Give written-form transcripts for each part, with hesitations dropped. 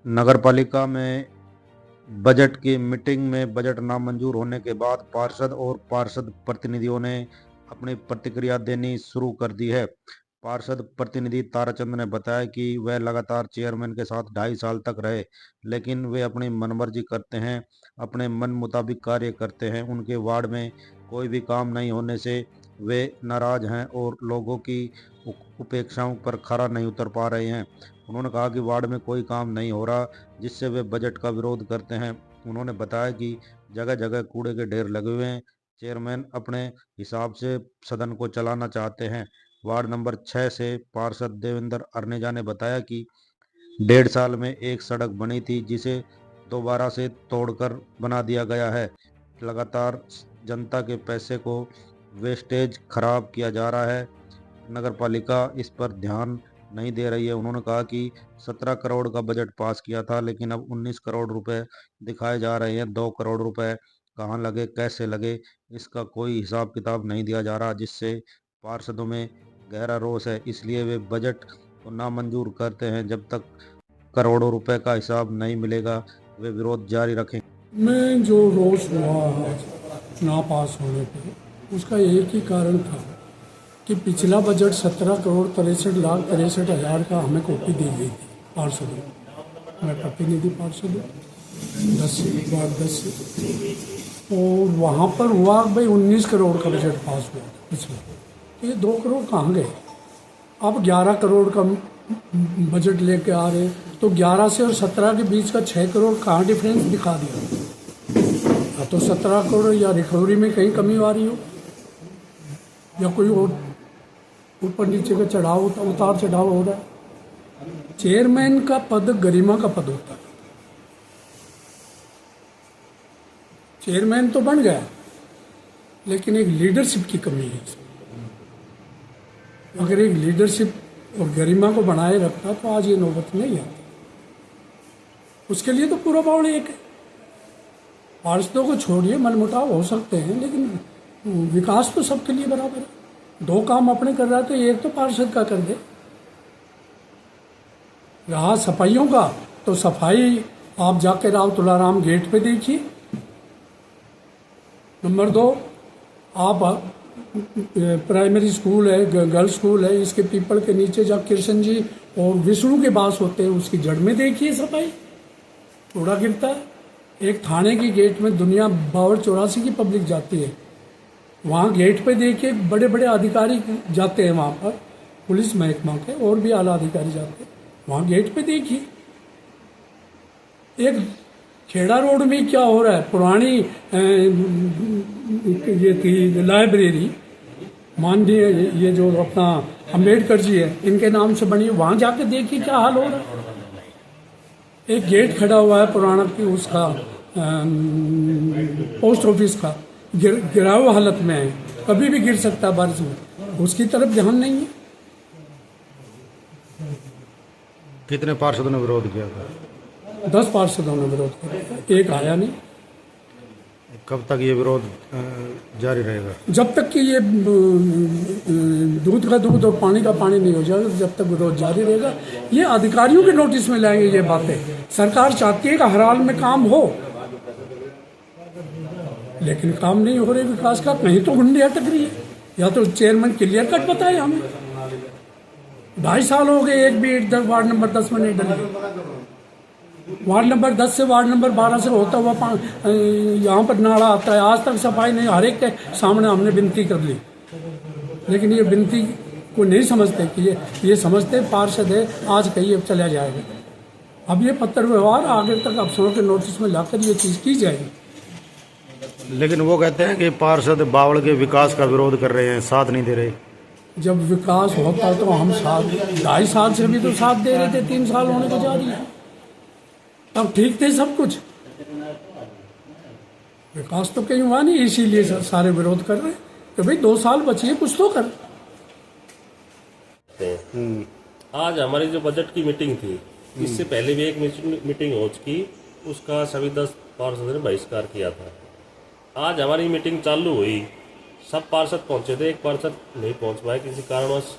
नगरपालिका में बजट की मीटिंग में बजट नामंजूर होने के बाद पार्षद और पार्षद प्रतिनिधियों ने अपनी प्रतिक्रिया देनी शुरू कर दी है। पार्षद प्रतिनिधि ताराचंद ने बताया कि वह लगातार चेयरमैन के साथ 2.5 साल तक रहे, लेकिन वे अपनी मनमर्जी करते हैं, अपने मन मुताबिक कार्य करते हैं। उनके वार्ड में कोई भी काम नहीं होने से वे नाराज हैं और लोगों की उपेक्षाओं पर खरा नहीं उतर पा रहे हैं। उन्होंने कहा कि वार्ड में कोई काम नहीं हो रहा, जिससे वे बजट का विरोध करते हैं। उन्होंने बताया कि जगह जगह कूड़े के ढेर लगे हुए हैं। चेयरमैन अपने हिसाब से सदन को चलाना चाहते हैं। वार्ड नंबर 6 से पार्षद देवेंद्र अर्नेजा ने बताया कि 1.5 साल में एक सड़क बनी थी, जिसे दोबारा से तोड़कर बना दिया गया है। लगातार जनता के पैसे को वेस्टेज खराब किया जा रहा है। नगरपालिका इस पर ध्यान नहीं दे रही है। उन्होंने कहा कि 17 करोड़ का बजट पास किया था, लेकिन अब 19 करोड़ रुपए दिखाए जा रहे हैं। 2 करोड़ रुपए कहाँ लगे, कैसे लगे, इसका कोई हिसाब किताब नहीं दिया जा रहा, जिससे पार्षदों में गहरा रोष है। इसलिए वे बजट को नामंजूर करते हैं। जब तक करोड़ों रुपए का हिसाब नहीं मिलेगा, वे विरोध जारी रखेंगे। में जो रोष हुआ ना पास होने पे, उसका एक ही कारण था कि पिछला बजट 17 करोड़ 63 लाख 63 हज़ार का हमें कॉपी दी गई थी पार्षदों। मैं प्रतिनिधि पार्षद हूँ 10 से, और वहाँ पर हुआ भाई 19 करोड़ का बजट पास हुआ पिछला। ये 2 करोड़ कहाँ गए? अब 11 करोड़ का बजट लेके आ रहे, तो 11 से और 17 के बीच का 6 करोड़ कहाँ डिफरेंस दिखा दिया? या तो 17 करोड़ या रिकवरी में कहीं कमी आ रही हो, या कोई और ऊपर नीचे का चढ़ाव उतार चढ़ाव हो रहा है। चेयरमैन का पद गरिमा का पद होता है। चेयरमैन तो बन गया, लेकिन एक लीडरशिप की कमी है। अगर एक लीडरशिप और गरिमा को बनाए रखता तो आज ये नौबत नहीं आती। उसके लिए तो पूरा बाउंड एक है। पार्षदों को छोड़िए, मनमुटाव हो सकते हैं, लेकिन विकास तो सबके लिए बराबर है। 2 काम अपने कर रहा है तो एक तो पार्षद का कर दे। रहा सफाइयों का, तो सफाई आप जाके राव तुलाराम गेट पे देखिए। नंबर 2, आप प्राइमरी स्कूल है, गर्ल्स स्कूल है, इसके पीपल के नीचे जब कृष्ण जी और विष्णु के बास होते हैं, उसकी जड़ में देखिए सफाई, कूड़ा गिरता है। एक थाने की गेट में दुनिया 82-84 की पब्लिक जाती है, वहाँ गेट पे देखिए बड़े बड़े अधिकारी जाते हैं, वहाँ पर पुलिस महकमा के और भी आला अधिकारी जाते हैं, वहाँ गेट पे देखिए। एक खेड़ा रोड में क्या हो रहा है, पुरानी ये थी लाइब्रेरी, माननीय ये जो अपना अम्बेडकर जी है, इनके नाम से बनी, वहाँ जाके देखिए क्या हाल हो रहा है। एक गेट खड़ा हुआ है पुराना की उसका पोस्ट ऑफिस का, गिराव हालत में है, कभी भी गिर सकता है बारिश में, उसकी तरफ ध्यान नहीं है। कितने पार्षदों ने विरोध किया था? 10 पार्षदों ने विरोध किया, एक आया नहीं। कब तक ये विरोध जारी रहेगा? जब तक कि ये दूध का दूध और पानी का पानी नहीं हो जाएगा, जब तक विरोध जारी रहेगा। ये अधिकारियों के नोटिस में लाएंगे ये बातें। सरकार चाहती है कि हर हाल में काम हो, लेकिन काम नहीं हो रहे विकास का। कहीं तो गुंडी अटक रही है, या तो चेयरमैन क्लियर कट बताए हमें। 2.5 साल हो गए, एक भी ईंट वार्ड नंबर 10 में नहीं डली। वार्ड नंबर 10 से वार्ड नंबर 12 से होता हुआ यहाँ पर नाला आता है, आज तक सफाई नहीं। हर एक के सामने हमने विनती कर ली, लेकिन ये विनती को नहीं समझते कि ये समझते पार्षद है, आज कहीं अब चला जाएगा। अब ये पत्र व्यवहार आगे तक अफसरों के नोटिस में लाकर ये चीज़ की जाएगी। लेकिन वो कहते हैं कि पार्षद बावड़ के विकास का विरोध कर रहे हैं, साथ नहीं दे रहे। जब विकास होता तो हम साथ, 2.5 साल से भी तो साथ दे रहे थे, 3 साल होने को जा रही है, तब ठीक थे सब कुछ। विकास तो कहीं हुआ नहीं, इसीलिए सारे विरोध कर रहे हैं कि भाई 2 साल बचिए, कुछ तो कर। आज हमारी जो बजट की मीटिंग थी, इससे पहले भी एक मीटिंग हो चुकी, उसका सभी 10 पार्षदों ने बहिष्कार किया था। आज हमारी मीटिंग चालू हुई, सब पार्षद पहुंचे थे, एक पार्षद नहीं पहुंच पाए किसी कारणवश।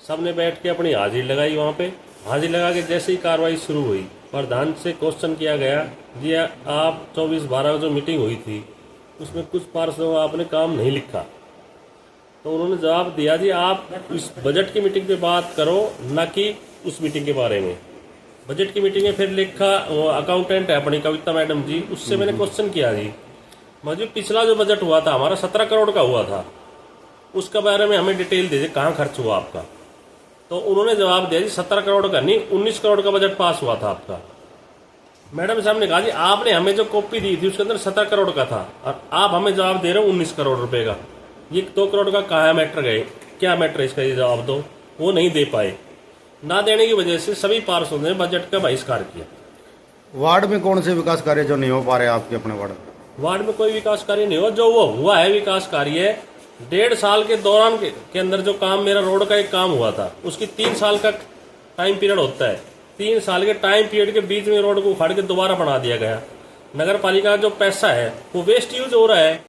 सब ने बैठ के अपनी हाजिरी लगाई वहाँ पे, हाजिर लगा के जैसे ही कार्रवाई शुरू हुई, प्रधान से क्वेश्चन किया गया, जी आप 24/12 जो मीटिंग हुई थी उसमें कुछ पार्षदों का आपने काम नहीं लिखा। तो उन्होंने जवाब दिया, जी आप इस बजट की मीटिंग पे बात करो, ना कि उस मीटिंग के बारे में। बजट की मीटिंग में फिर लिखा, अकाउंटेंट है अपनी कविता मैडम जी, उससे मैंने क्वेश्चन किया, जी मुझे पिछला जो बजट हुआ था हमारा 17 करोड़ का हुआ था, उसका बारे में हमें डिटेल दीजिए, कहाँ खर्च हुआ आपका। तो उन्होंने जवाब दिया, जी 17 करोड़ का नहीं, 19 करोड़ का बजट पास हुआ था आपका। मैडम साहब ने कहा, जी आपने हमें जो कॉपी दी थी उसके अंदर 17 करोड़ का था और आप हमें जवाब दे रहे हो 19 करोड़ रुपए का। ये 2 करोड़ का कहाँ मैटर गए, क्या मैटर है इसका, ये जवाब दो। वो नहीं दे पाए। ना देने की वजह से सभी पार्षदों ने बजट का बहिष्कार किया। वार्ड में कौन से विकास कार्य जो नहीं हो पा रहे आपके अपने वार्ड में? वार्ड में कोई विकास कार्य नहीं हुआ। जो वो हुआ है विकास कार्य, 1.5 साल के दौरान के अंदर जो काम, मेरा रोड का एक काम हुआ था, उसकी 3 साल का टाइम पीरियड होता है। 3 साल के टाइम पीरियड के बीच में रोड को उखाड़ के दोबारा बना दिया गया। नगर पालिका का जो पैसा है वो वेस्ट यूज हो रहा है।